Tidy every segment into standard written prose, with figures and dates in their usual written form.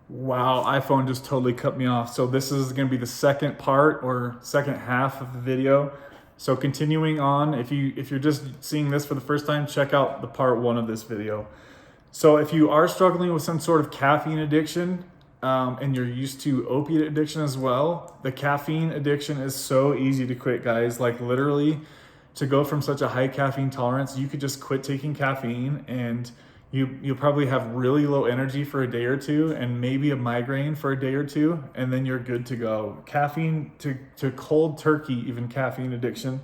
Wow, iPhone just totally cut me off. So this is going to be the second part or second half of the video. So continuing on, if you're just seeing this for the first time, check out the part one of this video. So if you are struggling with some sort of caffeine addiction, and you're used to opiate addiction as well, the caffeine addiction is so easy to quit, guys. Like literally, to go from such a high caffeine tolerance, you could just quit taking caffeine and you'll probably have really low energy for a day or two and maybe a migraine for a day or two, and then you're good to go. Caffeine to cold turkey, even caffeine addiction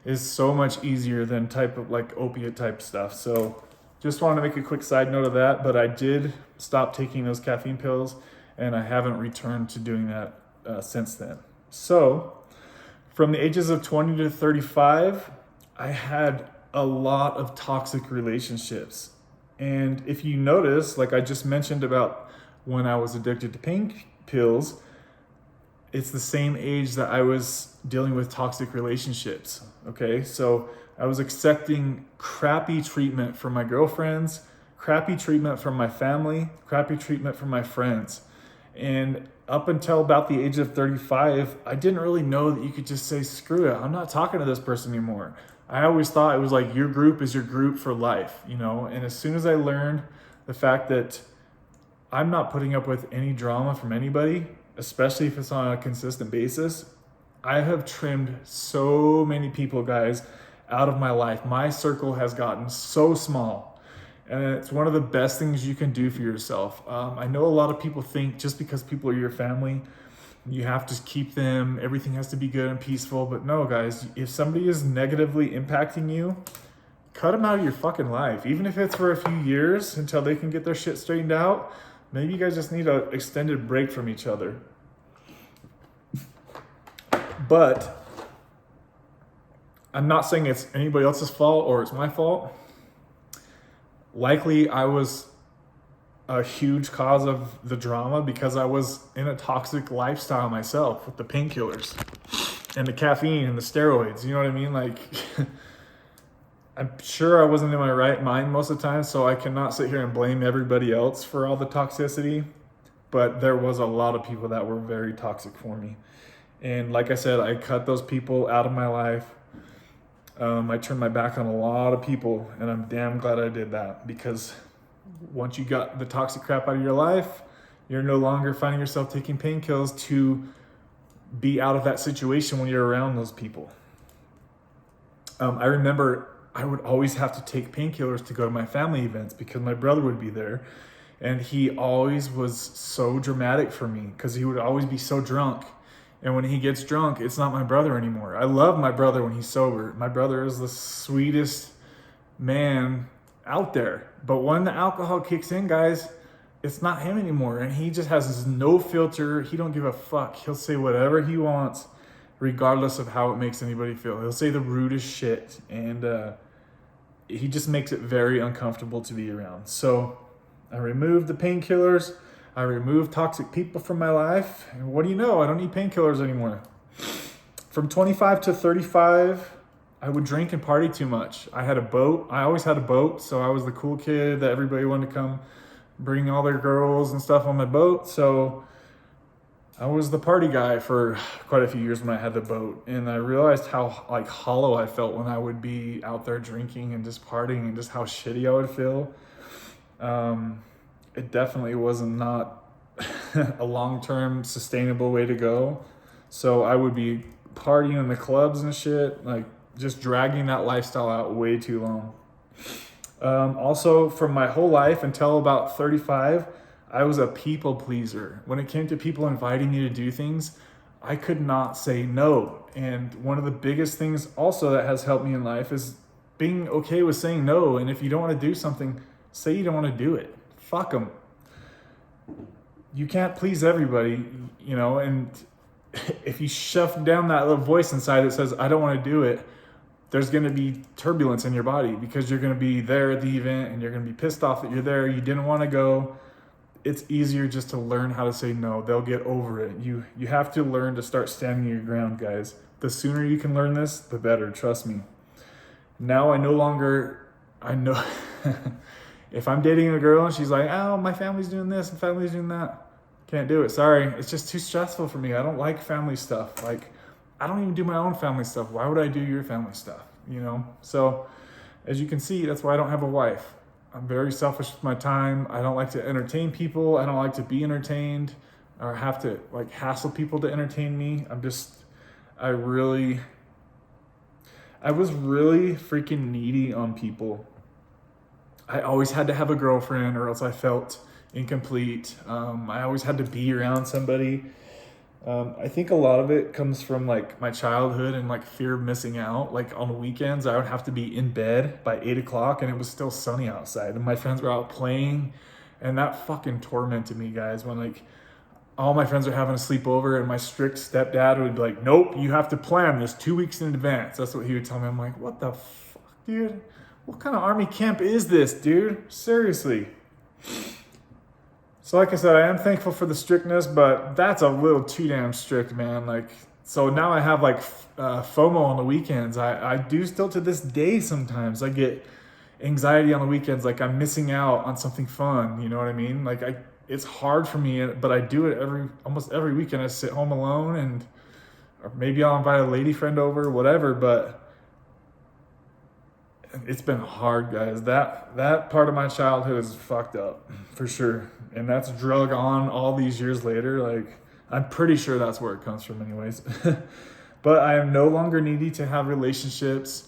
is so much easier than type of like opiate type stuff. So just want to make a quick side note of that, but I did stop taking those caffeine pills and I haven't returned to doing that since then. So from the ages of 20 to 35, I had a lot of toxic relationships. And if you notice, like I just mentioned about when I was addicted to pain pills, it's the same age that I was dealing with toxic relationships. Okay, so I was accepting crappy treatment from my girlfriends, crappy treatment from my family, crappy treatment from my friends. And up until about the age of 35, I didn't really know that you could just say, screw it, I'm not talking to this person anymore. I always thought it was like your group is your group for life, you know? And as soon as I learned the fact that I'm not putting up with any drama from anybody, especially if it's on a consistent basis, I have trimmed so many people, guys, out of my life. My circle has gotten so small. And it's one of the best things you can do for yourself. I know a lot of people think just because people are your family, you have to keep them, everything has to be good and peaceful. But no, guys, if somebody is negatively impacting you, cut them out of your fucking life. Even if it's for a few years until they can get their shit straightened out, maybe you guys just need an extended break from each other. But I'm not saying it's anybody else's fault or it's my fault. Likely I was a huge cause of the drama because I was in a toxic lifestyle myself with the painkillers and the caffeine and the steroids. You know what I mean? Like, I'm sure I wasn't in my right mind most of the time, so I cannot sit here and blame everybody else for all the toxicity. But there was a lot of people that were very toxic for me. And like I said, I cut those people out of my life. I turned my back on a lot of people, and I'm damn glad I did that, because once you got the toxic crap out of your life, you're no longer finding yourself taking painkillers to be out of that situation when you're around those people. I remember I would always have to take painkillers to go to my family events because my brother would be there, and he always was so dramatic for me because he would always be so drunk. And when he gets drunk, it's not my brother anymore. I love my brother when he's sober. My brother is the sweetest man out there. But when the alcohol kicks in, guys, it's not him anymore. And he just has this no filter. He don't give a fuck. He'll say whatever he wants, regardless of how it makes anybody feel. He'll say the rudest shit. And he just makes it very uncomfortable to be around. So I removed the painkillers. I removed toxic people from my life. And what do you know? I don't need painkillers anymore. From 25 to 35, I would drink and party too much. I had a boat. I always had a boat. So I was the cool kid that everybody wanted to come bring all their girls and stuff on my boat. So I was the party guy for quite a few years when I had the boat. And I realized how like hollow I felt when I would be out there drinking and just partying, and just how shitty I would feel. It definitely was not a long-term sustainable way to go. So I would be partying in the clubs and shit, like just dragging that lifestyle out way too long. Also, from my whole life until about 35, I was a people pleaser. When it came to people inviting me to do things, I could not say no. And one of the biggest things also that has helped me in life is being okay with saying no. And if you don't want to do something, say you don't want to do it. Fuck them. You can't please everybody, you know, and if you shove down that little voice inside that says, I don't want to do it, there's going to be turbulence in your body because you're going to be there at the event and you're going to be pissed off that you're there. You didn't want to go. It's easier just to learn how to say no. They'll get over it. You have to learn to start standing your ground, guys. The sooner you can learn this, the better. Trust me. Now I know if I'm dating a girl and she's like, oh, my family's doing this and family's doing that, Can't do it. Sorry. It's just too stressful for me. I don't like family stuff. Like, I don't even do my own family stuff. Why would I do your family stuff? You know? So, as you can see, that's why I don't have a wife. I'm very selfish with my time. I don't like to entertain people. I don't like to be entertained or have to like hassle people to entertain me. I was really freaking needy on people. I always had to have a girlfriend or else I felt incomplete. I always had to be around somebody. I think a lot of it comes from like my childhood and like fear of missing out. Like on weekends, I would have to be in bed by 8 o'clock and it was still sunny outside and my friends were out playing, and that fucking tormented me, guys, when like all my friends are having a sleepover and my strict stepdad would be like, nope, you have to plan this 2 weeks in advance. That's what he would tell me. I'm like, what the fuck, dude? What kind of army camp is this, dude? Seriously. So like I said, I am thankful for the strictness, but that's a little too damn strict, man. Like, so now I have like FOMO on the weekends. I do still to this day sometimes. I get anxiety on the weekends, like I'm missing out on something fun. You know what I mean? Like it's hard for me, but I do it almost every weekend. I sit home alone or maybe I'll invite a lady friend over, whatever, but it's been hard, guys. That part of my childhood is fucked up for sure. And that's drug on all these years later. Like, I'm pretty sure that's where it comes from anyways. But I am no longer needy to have relationships.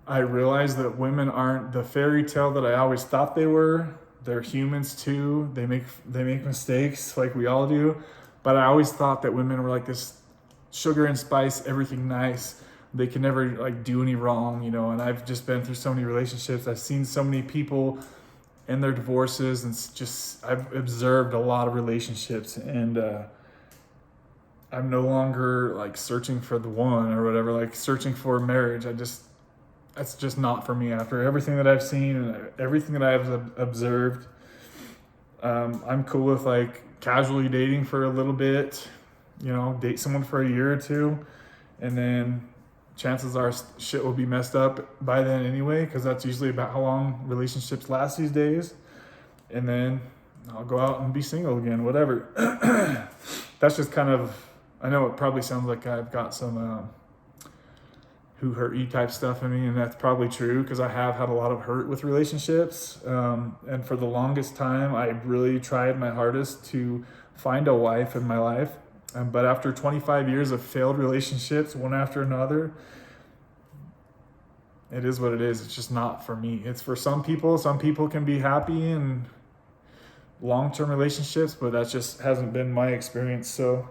I realize that women aren't the fairy tale that I always thought they were. They're humans too. They make mistakes like we all do. But I always thought that women were like this sugar and spice, everything nice. They can never like do any wrong, you know. And I've just been through so many relationships. I've seen so many people in their divorces, and I've observed a lot of relationships, and I'm no longer like searching for the one or whatever, like searching for marriage. That's just not for me after everything that I've seen and everything that I've observed. I'm cool with like casually dating for a little bit, you know, date someone for a year or two, and then chances are shit will be messed up by then anyway, because that's usually about how long relationships last these days. And then I'll go out and be single again, whatever. That's just kind of, I know it probably sounds like I've got some who hurt you type stuff in me, and that's probably true because I have had a lot of hurt with relationships. And for the longest time, I really tried my hardest to find a wife in my life. But after 25 years of failed relationships, one after another, it is what it is. It's just not for me. It's for some people. Some people can be happy in long-term relationships, but that just hasn't been my experience. So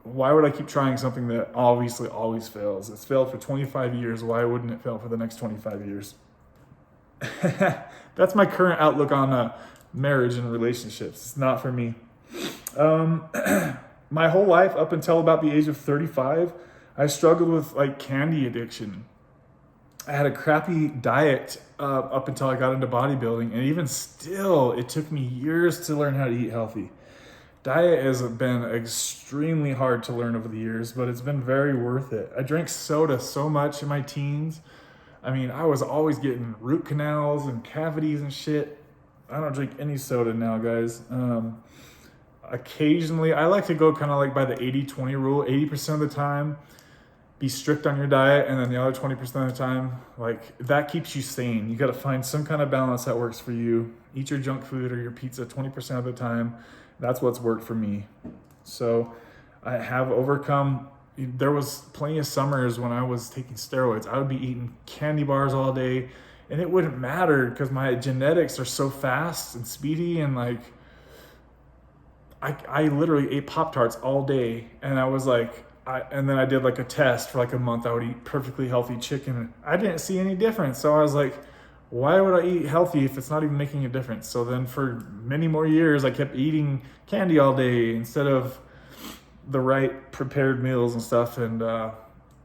why would I keep trying something that obviously always fails? It's failed for 25 years. Why wouldn't it fail for the next 25 years? That's my current outlook on marriage and relationships. It's not for me. My whole life up until about the age of 35, I struggled with like candy addiction. I had a crappy diet up until I got into bodybuilding, and even still, it took me years to learn how to eat healthy. Diet has been extremely hard to learn over the years, but it's been very worth it. I drank soda so much in my teens. I mean, I was always getting root canals and cavities and shit. I don't drink any soda now, guys. Occasionally, I like to go kind of like by the 80-20 rule. 80% of the time, be strict on your diet, and then the other 20% of the time, like, that keeps you sane. You got to find some kind of balance that works for you. Eat your junk food or your pizza 20% of the time. That's what's worked for me. So I have overcome. There was plenty of summers when I was taking steroids. I would be eating candy bars all day, and it wouldn't matter because my genetics are so fast and speedy, and like, I literally ate Pop-Tarts all day, and I was like, and then I did like a test for like a month. I would eat perfectly healthy chicken. I didn't see any difference. So I was like, why would I eat healthy if it's not even making a difference? So then for many more years, I kept eating candy all day instead of the right prepared meals and stuff. And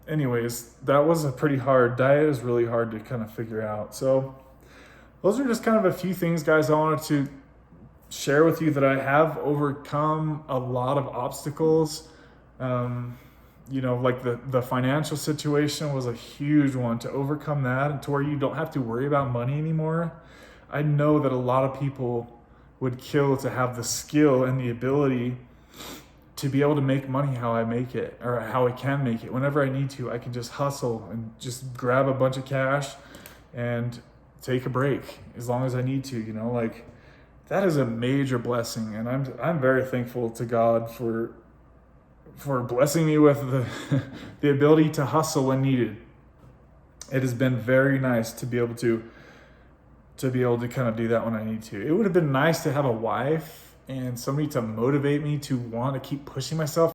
anyways, that was a pretty hard diet. Is really hard to kind of figure out. So those are just kind of a few things, guys, I wanted to share with you that I have overcome a lot of obstacles. You know, like the financial situation was a huge one. To overcome that and to where you don't have to worry about money anymore. I know that a lot of people would kill to have the skill and the ability to be able to make money how I make it, or how I can make it. Whenever I need to, I can just hustle and just grab a bunch of cash and take a break as long as I need to, you know, like that is a major blessing. And I'm very thankful to God for blessing me with the ability to hustle when needed. It has been very nice to be able to kind of do that when I need to. It would have been nice to have a wife and somebody to motivate me to want to keep pushing myself.